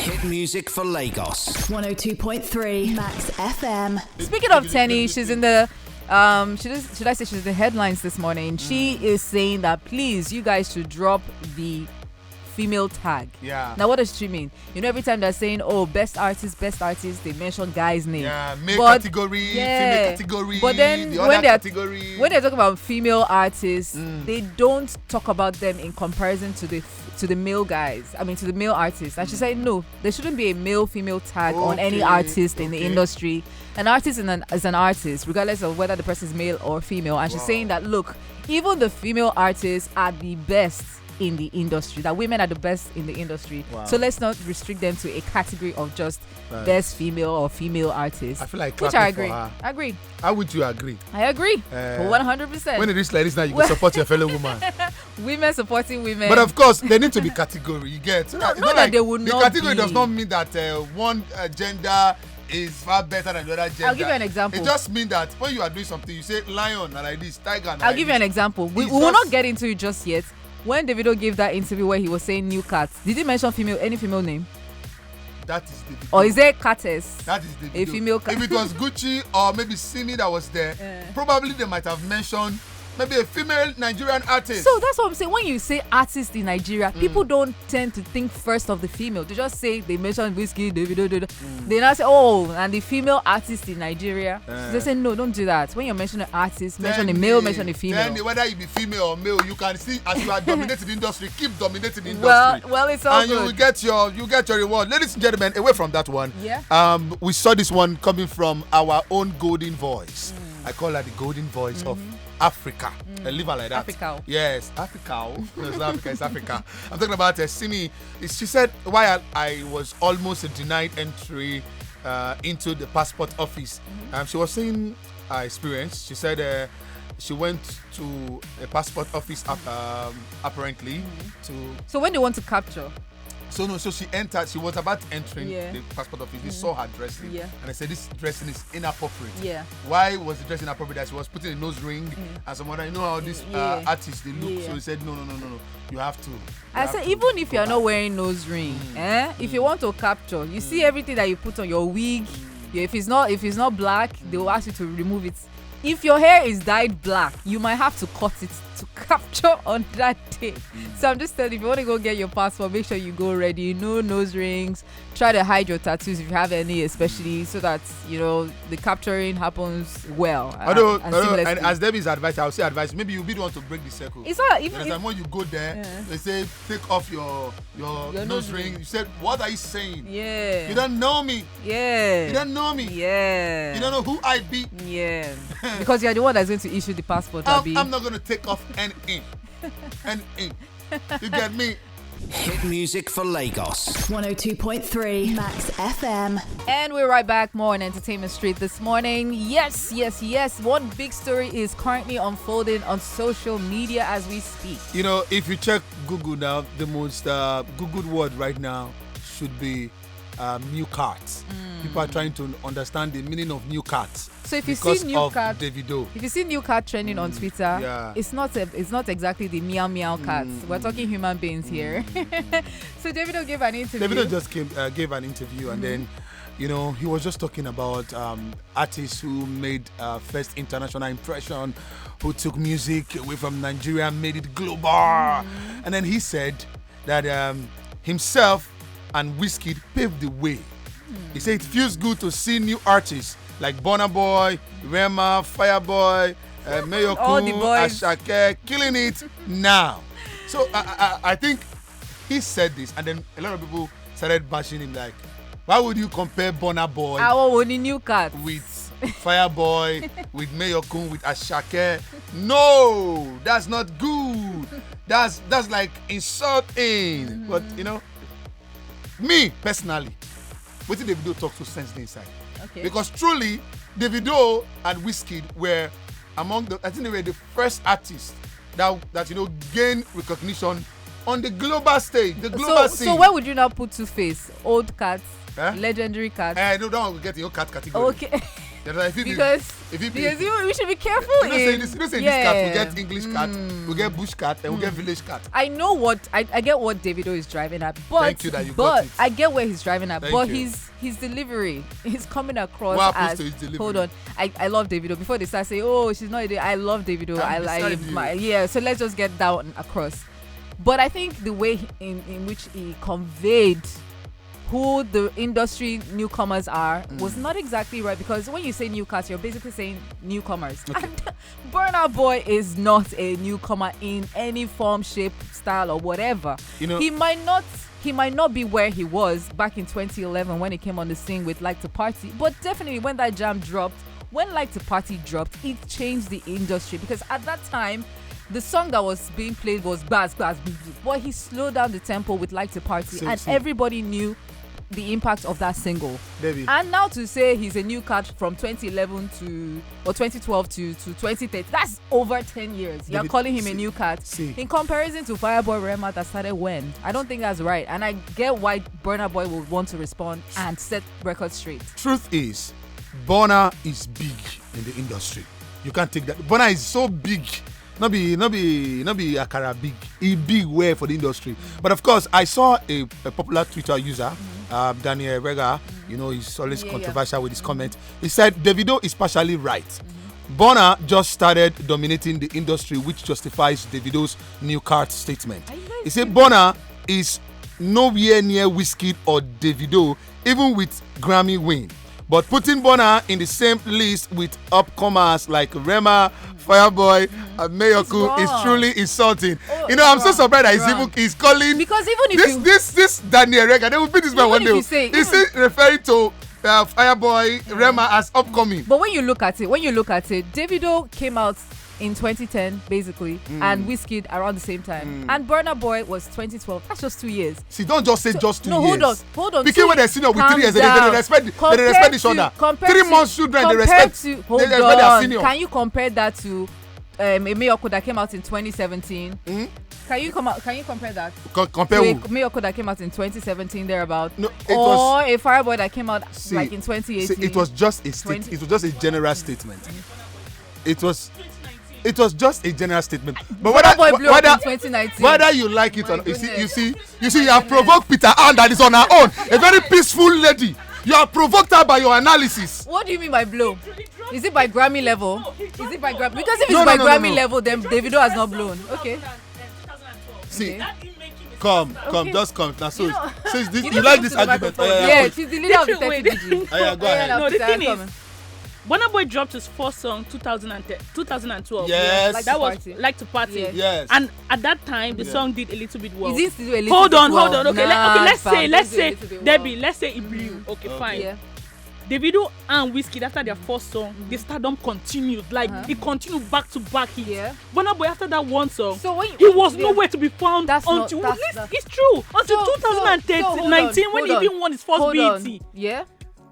Hit music for Lagos. 102.3 Max FM. Speaking of Teni, she's in the should I say she's in the headlines this morning. She is saying that please, you guys should drop the female tag. Yeah. Now, what does she mean? You know, every time they're saying, "Oh, best artist," they mention guys' name. Yeah, male category, female category. But then the when they're talking about female artists, they don't talk about them in comparison to the male guys. I mean, to the male artists. And she said, no, there shouldn't be a male-female tag on any artist in the industry. An artist is an artist, regardless of whether the person is male or female. And she's saying that, look, even the female artists are the best in the industry, that women are the best in the industry. So let's not restrict them to a category of just best female or female artists. I feel like which I agree. I agree. How would you agree? I agree 100%. When it is like this now, you can support your fellow woman. Women supporting women. But of course, they need to be category. You get not that like they would not. The category be. does not mean that one gender is far better than the other gender. I'll give you an example. It just means that when you are doing something, you say lion and like this, tiger. And I'll like give you an example. We will not get into it just yet. When Davido gave that interview where he was saying new cats, did he mention any female name? That is Davido. Or is it Cates? That is Davido. A female cat. If it was Gucci or maybe Simi that was there, probably they might have mentioned maybe a female Nigerian artist. So that's what I'm saying. When you say artist in Nigeria, people don't tend to think first of the female. They just say they mention Whiskey, Davido. They now say, oh, and the female artist in Nigeria. So they say, no, don't do that. When you're mentioning an artist, mention a male, mention a female. Then whether you be female or male, you can see as you are dominating the industry, keep dominating the industry. Well, it's all and good. you will get your reward. Ladies and gentlemen, away from that one. Yeah. We saw this one coming from our own golden voice. I call her the golden voice of Africa. Leave her like that. Africa. Yes, Africa. No, it's not Africa, it's Africa. I'm talking about Simi. She said why I was almost denied entry into the passport office. She was saying her experience. She said she went to a passport office apparently to. So when they want to capture. So she entered. She was about entering the passport office. They saw her dressing, and they said this dressing is inappropriate. Yeah. Why was the dress inappropriate? That she was putting a nose ring and some other. You know how these artists they look. So he said no. You have to. I said even if you're not wearing nose ring, if you want to capture, you see everything that you put on your wig. If it's not black, they will ask you to remove it. If your hair is dyed black, you might have to cut it to capture on that day. So I'm just telling you, if you want to go get your passport, make sure you go ready. No nose rings. Try to hide your tattoos if you have any, especially so that the capturing happens well. Although, and as Debbie's advice, I would say advice. Maybe you be the one to break the circle. It's not even when you go there, they say take off your nose ring. You said, what are you saying? Yeah. You don't know me. Yeah. You don't know me. Yeah. You don't know who I be. Yeah. Because you're the one that's going to issue the passport. I'm not going to take off any ink. You get me? Hit music for Lagos. 102.3 Max FM. And we're right back. More on Entertainment Street this morning. Yes. One big story is currently unfolding on social media as we speak. If you check Google now, the most Googled word right now should be new cards. People are trying to understand the meaning of new cards. So if you see new card, Davido. If you see new card trending on Twitter, it's not exactly the meow cards. We're talking human beings here. So Davido gave an interview. Davido just gave an interview, and then he was just talking about artists who made first international impression, who took music away from Nigeria, made it global, and then he said that himself and Whiskey paved the way. He said it feels good to see new artists like Burna Boy, Rema, Fireboy, Mayokun, Ashake killing it now. So I think he said this, and then a lot of people started bashing him like, why would you compare Burna Boy with Fireboy, with Mayokun, with Ashake? No, that's not good. That's like insulting. But me personally, what did Davido talk to sense inside? Okay. Because truly, Davido and Whiskey were I think they were the first artists that gained recognition on the global stage, the global scene. So where would you now put Two-Face? Old cats, legendary cats? No, don't get your cat category. Okay. because we should be careful. This cat, we get English cat, we get bush cat, and we get village cat. I know what I get what Davido is driving at, but Thank you that you got it. I get where he's driving at, Thank but you. his delivery is coming across What happens as to his delivery? hold on. I love Davido. Before they start saying, oh, she's not I love Davido. I'm beside you. So let's just get down across. But I think the way in which he conveyed who the industry newcomers are was not exactly right, because when you say newcast, you're basically saying newcomers. Okay. And Burna Boy is not a newcomer in any form, shape, style, or whatever. He might not be where he was back in 2011 when he came on the scene with Like to Party, but definitely when that jam dropped, when Like to Party dropped, it changed the industry, because at that time the song that was being played was Baz, but he slowed down the tempo with Like to Party, and everybody knew the impact of that single. Baby. And now to say he's a new cat from 2011 or 2012 to 2013, that's over 10 years. You're calling him a new cat in comparison to Fireboy Rema that started when? I don't think that's right, and I get why Burna Boy would want to respond and set records straight. Truth is, Burna is big in the industry. You can't take that. Burna is so big. Not be Akara big. He big way for the industry. But of course, I saw a popular Twitter user, Daniel Rega. He's always controversial with his comment. He said Davido is partially right. Burna just started dominating the industry, which justifies Davido's new card statement. He said Burna is nowhere near Wizkid or Davido, even with Grammy win. But putting Burna in the same list with upcomers like Rema, Fireboy, and Mayoku is truly insulting. I'm so surprised that he's calling, because even if this Daniel Rega, they will beat this man one day. He's referring to Fireboy, Rema as upcoming. But when you look at it, Davido came out in 2010 basically, and Wizkid around the same time, and Burna Boy was 2012. That's just 2 years. See, don't just say just 2 years. Hold on. Because when they senior with 3 years, they respect each other. 3 months children, they respect their senior. Can you compare that to a Miyoko that came out in 2017? Can you compare that? Compare to who? A Miyoko that came out in 2017 thereabout, no, or a Fireboy that came out like in 2018. It was just a general statement. It was just a general statement. But whether you like it or not, you see, you have provoked Peter Ann that is on her own, a very peaceful lady. You have provoked her by your analysis. What do you mean by blow? Is it by Grammy level? Because if it's by Grammy level, then Davido has not blown. Okay. See, come, just come. Now, so you like this argument? Yeah, she's the leader of the 30 DG. Go ahead. No, the thing is, Burna Boy dropped his first song 2012. Yes. That was Like to Party. Yes. And at that time, the song did a little bit well. Is it still a little hold bit on. well? Okay, let's say Debbie, let's say it blew. Mm. Okay, fine. Yeah. Davido and Wizkid, after their first song, the stardom continued. It continued back to back hits. Yeah. Burna Boy, after that one song, so he was nowhere to be found it's true. Until 2019 when he even won his first BET. Yeah.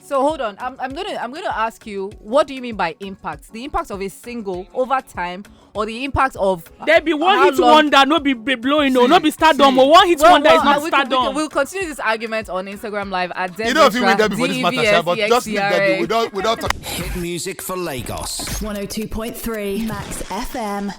So hold on, I'm gonna ask you, what do you mean by impact? The impact of a single over time, or the impact of there be one hit wonder, no be blowing, no be stardom, or one hit wonder is not stardom. We'll continue this argument on Instagram Live at Debbie. You don't feel with Debbie for this matter, but just leave Debbie without Hit music for Lagos. 102.3 Max FM.